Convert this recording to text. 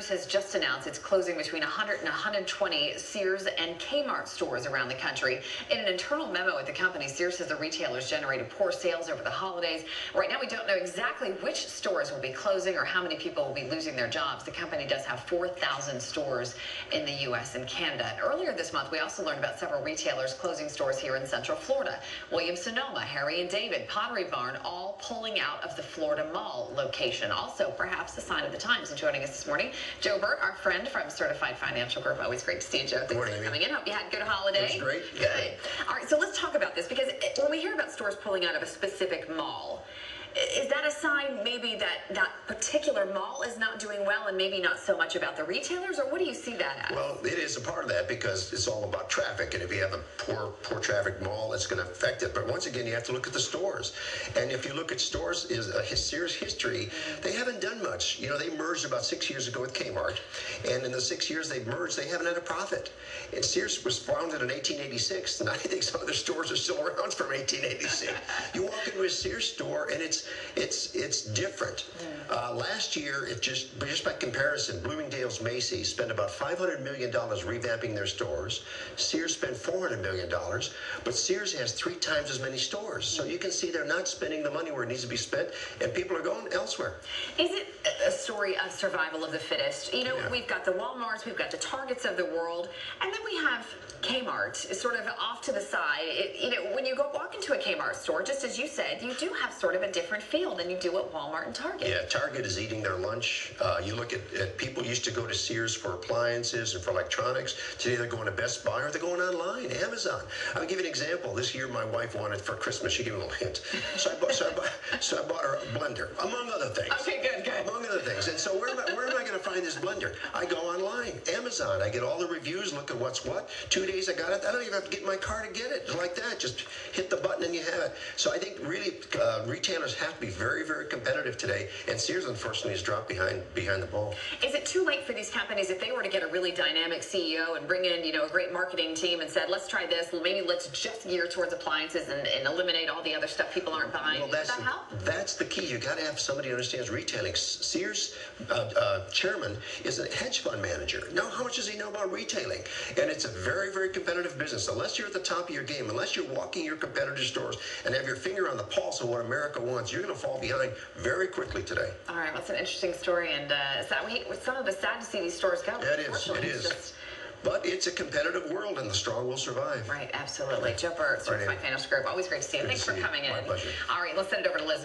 Sears has just announced it's closing between 100 and 120 Sears and KMart stores around the country. In an internal memo at the company, Sears says the retailers generated poor sales over the holidays. Right now, we don't know exactly which stores will be closing or how many people will be losing their jobs. The company does have 4,000 stores in the U.S. and Canada. And earlier this month, we also learned about several retailers closing stores here in Central Florida. Williams-Sonoma, Harry and David, Pottery Barn, all pulling out of the Florida Mall location. Also, perhaps a sign of the times. And joining us this morning, Joe Bert, our friend from Certified Financial Corp. Always great to see you, Joe. Thanks for coming in. Hope you had a good holiday. It was great. Good. All right, so let's talk about this, because when we hear about stores pulling out of a specific mall, is that a sign maybe that that particular mall is not doing well and maybe not so much about the retailers, or what do you see that as? Well, it is a part of that because it's all about traffic, and if you have a poor traffic mall, it's going to affect it. But once again, you have to look at the stores, and if you look at stores, is a Sears history, they haven't done much. You know, they merged about 6 years ago with Kmart, and in the 6 years they've merged, they haven't had a profit. And Sears was founded in 1886, and I think some of their stores are still around from 1886. You walk into a Sears store, and it's different. Last year, just by comparison, Bloomingdale's Macy's spent about $500 million revamping their stores. Sears spent $400 million, but Sears has 3 times as many stores. So you can see they're not spending the money where it needs to be spent, and people are going elsewhere. Is it a story of survival of the fittest? You know, we've got the Walmarts, we've got the Targets of the world, and then we have Kmart sort of off to the side. You know, when you walk into a Kmart store, just as you said, you do have sort of a different feel than you do at Walmart and Target. Yeah, Target is eating their lunch. You look at people used to go to Sears for appliances and for electronics. Today they're going to Best Buy or they're going online, Amazon. I'll give you an example. This year my wife wanted for Christmas, she gave me a little hint. So I bought her a blender, among other things. Okay, good. Among other things. And so where am I going to find this blender? I go online, Amazon. I get all the reviews, look at what's what. 2 days I got it. I don't even have to get in my car to get it. Just like that. Just hit the button and you have it. So I think really retailers have to be very, very competitive today. And Sears, unfortunately, has dropped behind the ball. Is it too late for these companies, if they were to get a really dynamic CEO and bring in, you know, a great marketing team and said, let's try this, well, maybe let's just gear towards appliances and eliminate all the other stuff people aren't buying? Well, Does that help? That's the key. You got to have somebody who understands retailing. Sears chairman is a hedge fund manager. Now, how much does he know about retailing? And it's a very, very competitive business. Unless you're at the top of your game, unless you're walking your competitor stores and have your finger on the pulse of what America wants, you're going to fall behind very quickly today. All right, well, that's an interesting story, and some of us sad to see these stores go. It is. But it's a competitive world, and the strong will survive. Right, absolutely. Joe Bert, Certified Financial Corp. Always great to see you. Thanks for coming in. My pleasure. All right, let's send it over to Liz.